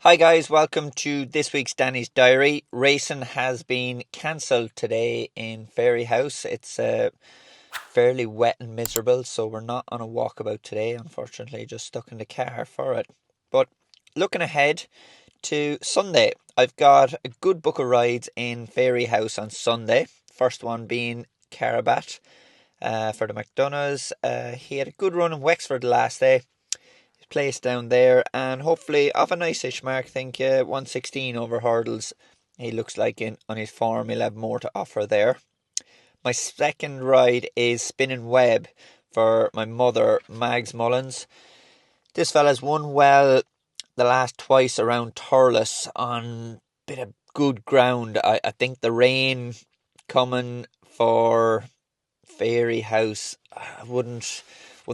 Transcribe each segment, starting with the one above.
Hi guys, welcome to this week's Danny's Diary. Racing has been cancelled today in Fairyhouse. It's fairly wet and miserable, so we're not on a walkabout today, unfortunately, just stuck in the car for it. But looking ahead to Sunday, I've got a good book of rides in Fairyhouse on Sunday. First one being Carabat for the McDonoughs. He had a good run in Wexford last day. Place down there, and hopefully off a nice-ish mark. I think 116 over hurdles. He looks like on his form he'll have more to offer there. My second ride is Spinning Web for my mother, Mags Mullins. This fella's won well the last twice around Thurles on a bit of good ground. I think the rain coming for Fairyhouse, I wouldn't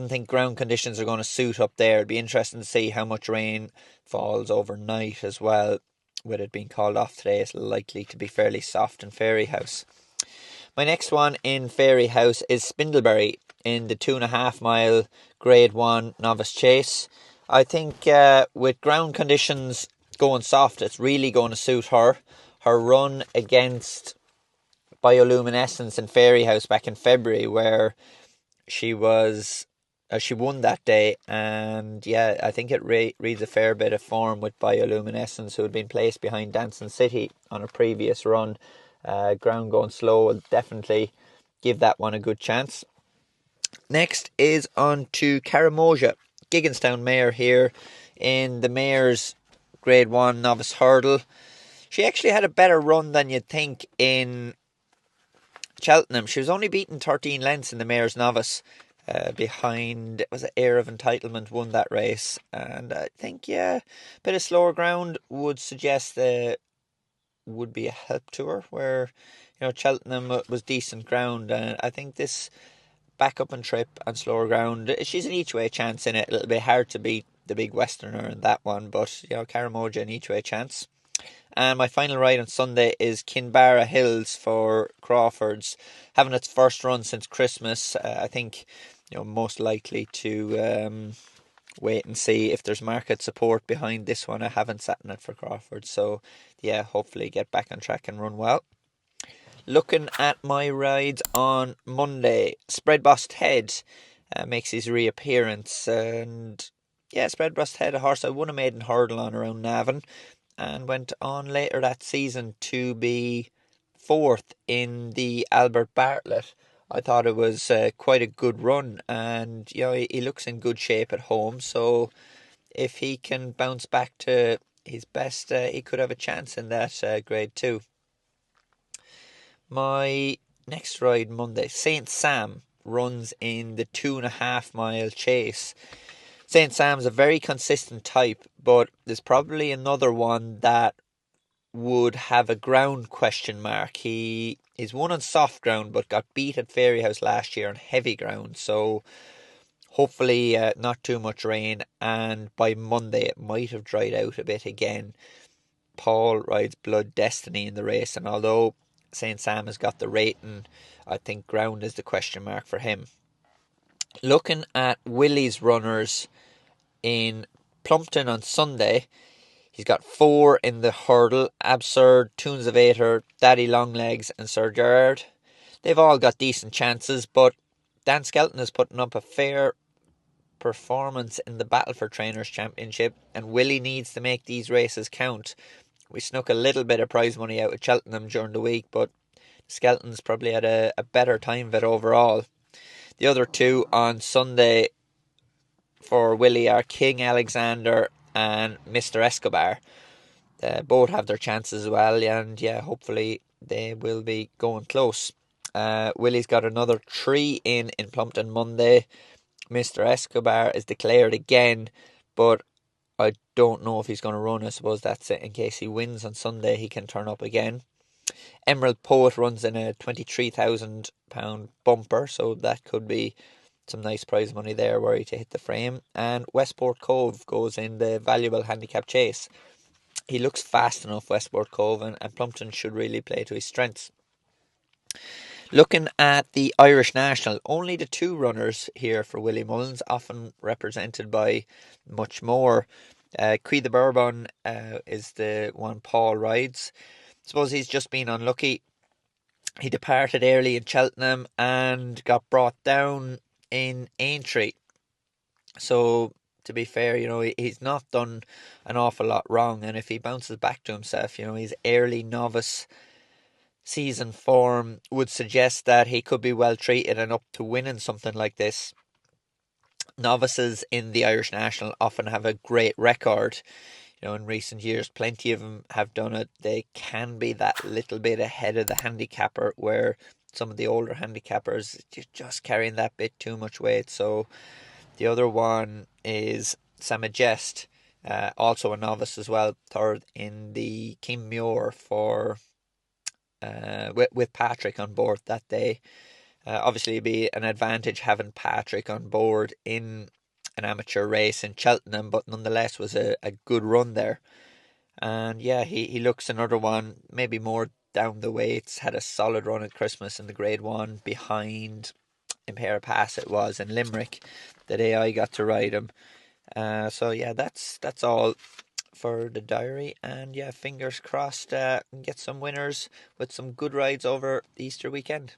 think ground conditions are going to suit up there. It'd be interesting to see how much rain falls overnight as well. With it being called off today, it's likely to be fairly soft in Fairyhouse. My next one in Fairyhouse is Spindleberry in the 2.5 mile Grade 1 Novice Chase. I think with ground conditions going soft, it's really going to suit her. Her run against Bioluminescence in Fairyhouse back in February, where she won that day, and yeah, I think it reads a fair bit of form with Bioluminescence, who had been placed behind Dancing City on a previous run. Ground going slow will definitely give that one a good chance. Next is on to Karamoja, Gigginstown mare here in the mare's Grade 1 Novice Hurdle. She actually had a better run than you'd think in Cheltenham. She was only beaten 13 lengths in the mare's novice. Behind, was it Air of Entitlement won that race, and I think a bit of slower ground would suggest would be a help to her, where Cheltenham was decent ground, and I think this back up and trip and slower ground, she's an each way chance in it. A little bit hard to beat the big Westerner in that one, but Karamoja an each way chance. And my final ride on Sunday is Kinbarra Hills for Crawford's, having its first run since Christmas. I think most likely to wait and see if there's market support behind this one. I haven't sat in it for Crawford, so yeah, hopefully get back on track and run well. Looking at my rides on Monday, Spreadbust Head makes his reappearance, and yeah, Spreadbust Head, a horse I won a maiden hurdle on around Navan, and went on later that season to be fourth in the Albert Bartlett. I thought it was quite a good run, and he looks in good shape at home, so if he can bounce back to his best, he could have a chance in that Grade 2. My next ride Monday, St. Sam runs in the 2.5 mile chase. St. Sam's a very consistent type, but there's probably another one that would have a ground question mark. He's won on soft ground, but got beat at Fairyhouse last year on heavy ground, so hopefully not too much rain, and by Monday it might have dried out a bit again. Paul rides Blood Destiny in the race, and although St. Sam has got the rating, I think ground is the question mark for him. Looking at Willie's runners in Plumpton on Sunday, he's got 4 in the hurdle: Absurd, Tunes of Aether, Daddy Longlegs and Sir Gerard. They've all got decent chances, but Dan Skelton is putting up a fair performance in the Battle for Trainers Championship, and Willie needs to make these races count. We snuck a little bit of prize money out of Cheltenham during the week, but Skelton's probably had a better time of it overall. The other 2 on Sunday for Willie are King Alexander and Mr. Escobar. Both have their chances as well, and yeah, hopefully they will be going close. Willie's got another 3 in Plumpton Monday. Mr. Escobar is declared again, but I don't know if he's going to run. I suppose that's it. In case he wins on Sunday, he can turn up again. Emerald Poet runs in a £23,000 bumper, so that could be some nice prize money there were he to hit the frame. And Westport Cove goes in the valuable handicap chase. He looks fast enough, Westport Cove, and Plumpton should really play to his strengths. Looking at the Irish National, only the 2 runners here for Willie Mullins, often represented by much more. Qui the Bourbon is the one Paul rides. I suppose he's just been unlucky. He departed early in Cheltenham and got brought down in Aintree. So, to be fair, he's not done an awful lot wrong. And if he bounces back to himself, his early novice season form would suggest that he could be well treated and up to winning something like this. Novices in the Irish National often have a great record. In recent years, plenty of them have done it. They can be that little bit ahead of the handicapper, where some of the older handicappers just carrying that bit too much weight. So the other one is Samajest, also a novice as well, third in the King Muir for with Patrick on board that day. Obviously, it'd be an advantage having Patrick on board in an amateur race in Cheltenham, but nonetheless was a good run there. And yeah, he looks another one, maybe more down the weights, had a solid run at Christmas in the Grade 1 behind Impera Pass it was in Limerick the day I got to ride him. So yeah, that's all for the diary, and yeah, fingers crossed get some winners with some good rides over the Easter weekend.